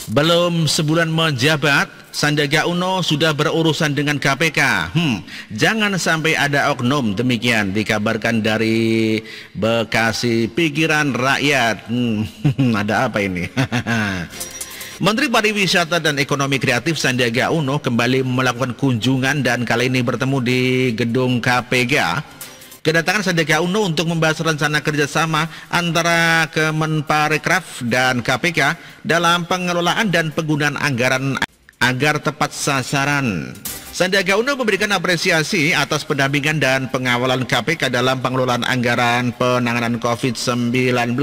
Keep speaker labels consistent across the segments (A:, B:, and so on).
A: Belum sebulan menjabat, Sandiaga Uno sudah berurusan dengan KPK. Jangan sampai ada oknum, demikian dikabarkan dari Bekasi Pikiran Rakyat. Ada apa ini? Menteri Pariwisata dan Ekonomi Kreatif Sandiaga Uno kembali melakukan kunjungan dan kali ini bertemu di gedung KPK. Kedatangan Sandiaga Uno untuk membahas rencana kerjasama antara Kemenparekraf dan KPK dalam pengelolaan dan penggunaan anggaran agar tepat sasaran. Sandiaga Uno memberikan apresiasi atas pendampingan dan pengawalan KPK dalam pengelolaan anggaran penanganan COVID-19.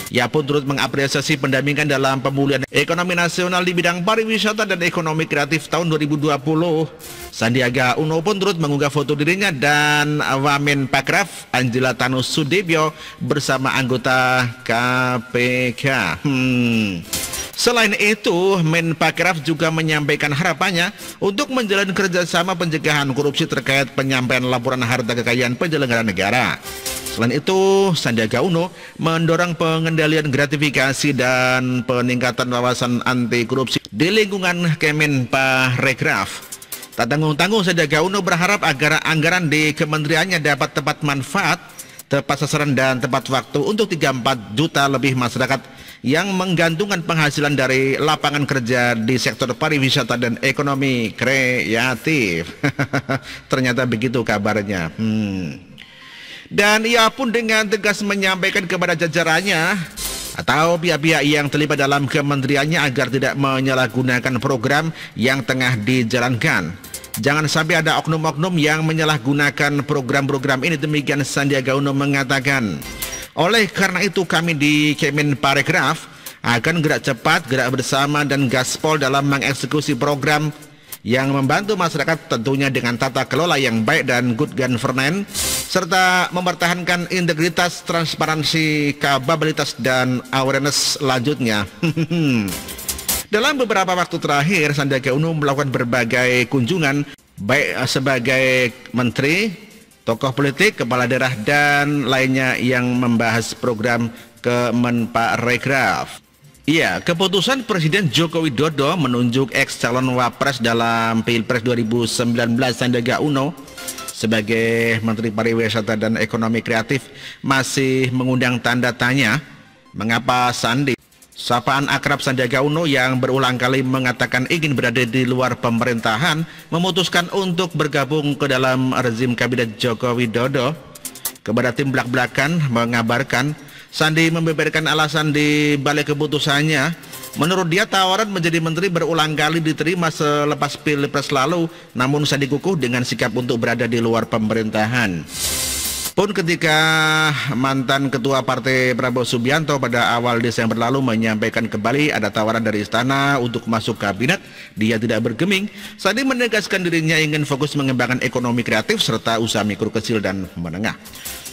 A: Ia pun turut mengapresiasi pendampingan dalam pemulihan ekonomi nasional di bidang pariwisata dan ekonomi kreatif tahun 2020. Sandiaga Uno pun turut mengunggah foto dirinya dan Wamen Pakraf Angela Tanus Sudibyo bersama anggota KPK. Selain itu, Menpakraf juga menyampaikan harapannya untuk menjalin kerjasama pencegahan korupsi terkait penyampaian laporan harta kekayaan penyelenggara negara. Selain itu, Sandiaga Uno mendorong pengendalian gratifikasi dan peningkatan wawasan anti korupsi di lingkungan Kemenparekraf. Tak tanggung-tanggung, Sandiaga Uno berharap agar anggaran di kementeriannya dapat tepat manfaat, tepat sasaran dan tepat waktu untuk 34 juta lebih masyarakat yang menggantungkan penghasilan dari lapangan kerja di sektor pariwisata dan ekonomi kreatif. Ternyata begitu kabarnya. Dan ia pun dengan tegas menyampaikan kepada jajarannya atau pihak-pihak yang terlibat dalam kementeriannya agar tidak menyalahgunakan program yang tengah dijalankan. Jangan sampai ada oknum-oknum yang menyalahgunakan program-program ini, demikian Sandiaga Uno mengatakan. Oleh karena itu kami di Kemenparekraf akan gerak cepat, gerak bersama dan gaspol dalam mengeksekusi program yang membantu masyarakat tentunya dengan tata kelola yang baik dan good governance serta mempertahankan integritas, transparansi, kapabilitas dan awareness lanjutnya. Dalam beberapa waktu terakhir, Sandiaga Uno melakukan berbagai kunjungan baik sebagai menteri, tokoh politik, kepala daerah dan lainnya yang membahas program Kemenparekraf. Iya, keputusan Presiden Joko Widodo menunjuk ex-calon Wapres dalam Pilpres 2019 Sandiaga Uno sebagai Menteri Pariwisata dan Ekonomi Kreatif masih mengundang tanda tanya. Mengapa Sandi, sapaan akrab Sandiaga Uno yang berulang kali mengatakan ingin berada di luar pemerintahan, memutuskan untuk bergabung ke dalam rezim kabinet Joko Widodo? Kepada tim belak-belakan mengabarkan, Sandi membeberkan alasan di balik keputusannya. Menurut dia, tawaran menjadi menteri berulang kali diterima selepas Pilpres lalu, namun Sandi kukuh dengan sikap untuk berada di luar pemerintahan. Pun ketika mantan ketua partai Prabowo Subianto pada awal Desember lalu menyampaikan kembali ada tawaran dari istana untuk masuk kabinet, dia tidak bergeming. Sandi menegaskan dirinya ingin fokus mengembangkan ekonomi kreatif serta usaha mikro kecil dan menengah.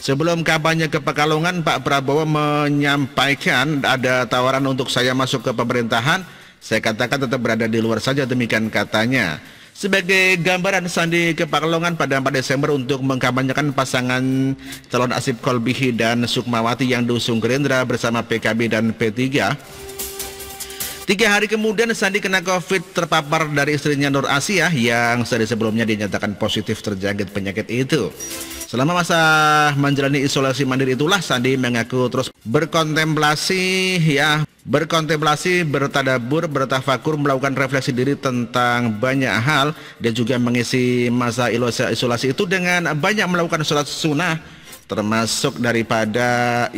A: Sebelum kampanye ke Pekalongan, Pak Prabowo menyampaikan ada tawaran untuk saya masuk ke pemerintahan. Saya katakan tetap berada di luar saja, demikian katanya. Sebagai gambaran, Sandi ke Pekalongan pada 4 Desember untuk mengkampanyekan pasangan calon Asip Kolbihi dan Sukmawati yang diusung Gerindra bersama PKB dan P3. 3 hari kemudian Sandi kena COVID, terpapar dari istrinya Nur Asia yang sehari sebelumnya dinyatakan positif terjangkit penyakit itu. Selama masa menjalani isolasi mandiri itulah Sandi mengaku terus berkontemplasi, bertadabur, bertafakur, melakukan refleksi diri tentang banyak hal. Dia juga mengisi masa isolasi itu dengan banyak melakukan sholat sunnah, termasuk daripada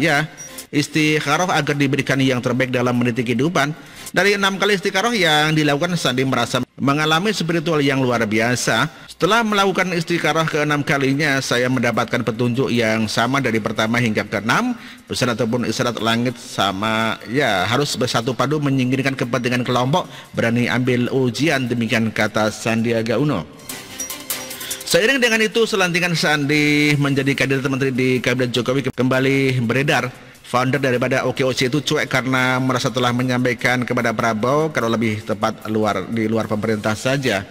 A: istikharah agar diberikan yang terbaik dalam meniti kehidupan. Dari 6 kali istikharah yang dilakukan, Sandi merasa mengalami spiritual yang luar biasa. Setelah melakukan istikharah ke-6 kalinya, saya mendapatkan petunjuk yang sama dari pertama hingga ke-6. Pesan ataupun isyarat langit sama, harus bersatu padu menyingkirkan kepentingan kelompok, berani ambil ujian, demikian kata Sandiaga Uno. Seiring dengan itu, selantikan Sandi menjadi kandidat menteri di kabinet Jokowi kembali beredar. Founder daripada OKOC itu cuek karena merasa telah menyampaikan kepada Prabowo kalau lebih tepat di luar pemerintah saja.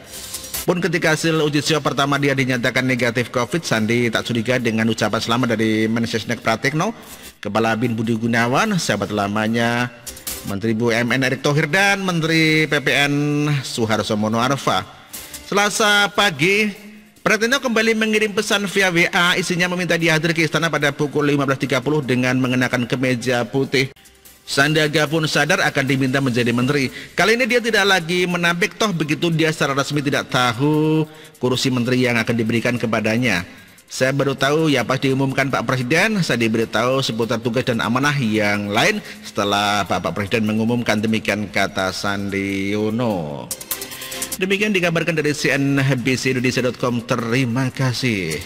A: Pun ketika hasil uji swab pertama dia dinyatakan negatif COVID, Sandi tak curiga dengan ucapan selamat dari Mensesnek Pratikno, Kepala BIN Budi Gunawan, sahabat lamanya Menteri BUMN Erick Thohir dan Menteri PPN Suharso Mono Arfa. Selasa pagi, Prasetyo kembali mengirim pesan via WA, isinya meminta dihadiri ke istana pada pukul 15.30 dengan mengenakan kemeja putih. Sandiaga pun sadar akan diminta menjadi menteri. Kali ini dia tidak lagi menampik, toh begitu dia secara resmi tidak tahu kursi menteri yang akan diberikan kepadanya. Saya baru tahu ya pas diumumkan Pak Presiden, saya diberitahu seputar tugas dan amanah yang lain setelah Bapak Presiden mengumumkan, demikian kata Sandi Uno. Demikian dikabarkan dari cnbcindonesia.com. Terima kasih.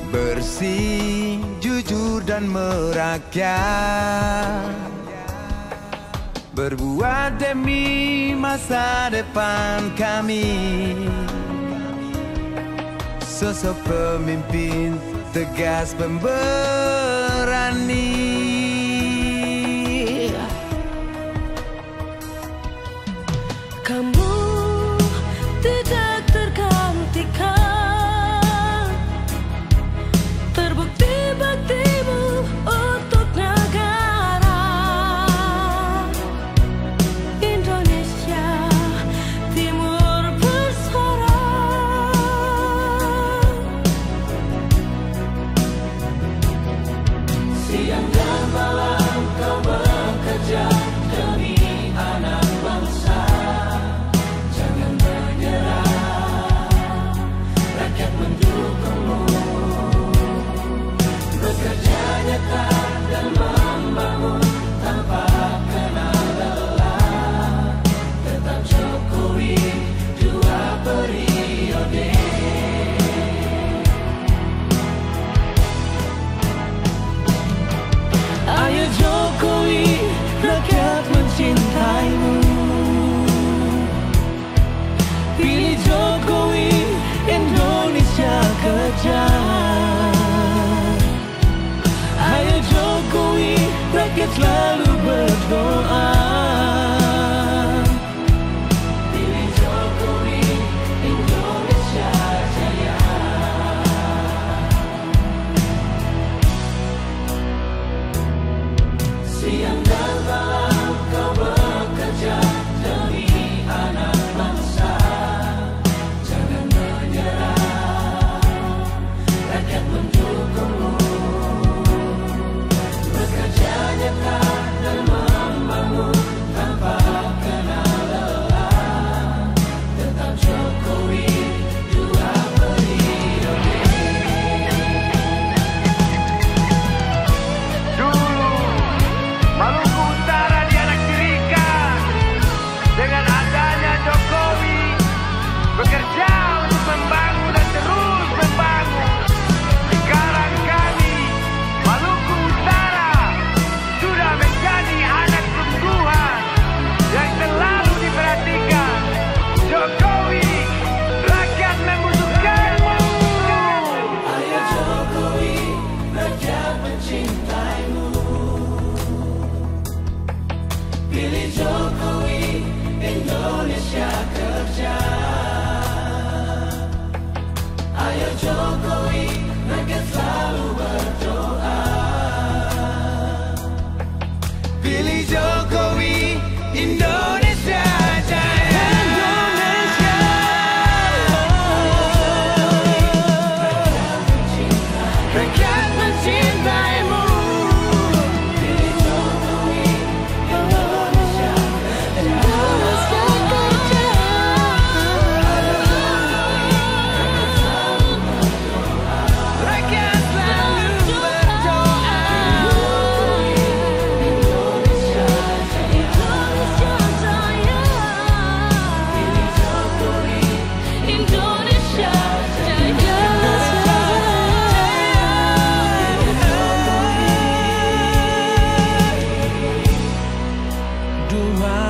B: Bersih, jujur dan merakyat, berbuat demi masa depan kami. Sosok pemimpin tegas pemberani.
C: Kamu tidak tergantikan, terbukti baktimu untuk negara Indonesia Timur bersuara. Siang dan malam kau bekerja demi anak bangsa. Jangan menyerah, rakyat mendukungmu. Bekerja nyata dan membangun tanpa kenal lelah. Tetap Jokowi 2 periode. Ayo Jokowi, rakyat mencintaimu. Pilih Jokowi, Indonesia kejar. Ayo Jokowi, rakyat selalu berdoa. Pilih Jokowi, Indonesia jaya. Siang dan malam kau bekerja demi anak bangsa. Jangan menyerah, rakyat mendukungmu. Bekerja nyata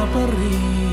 D: perih.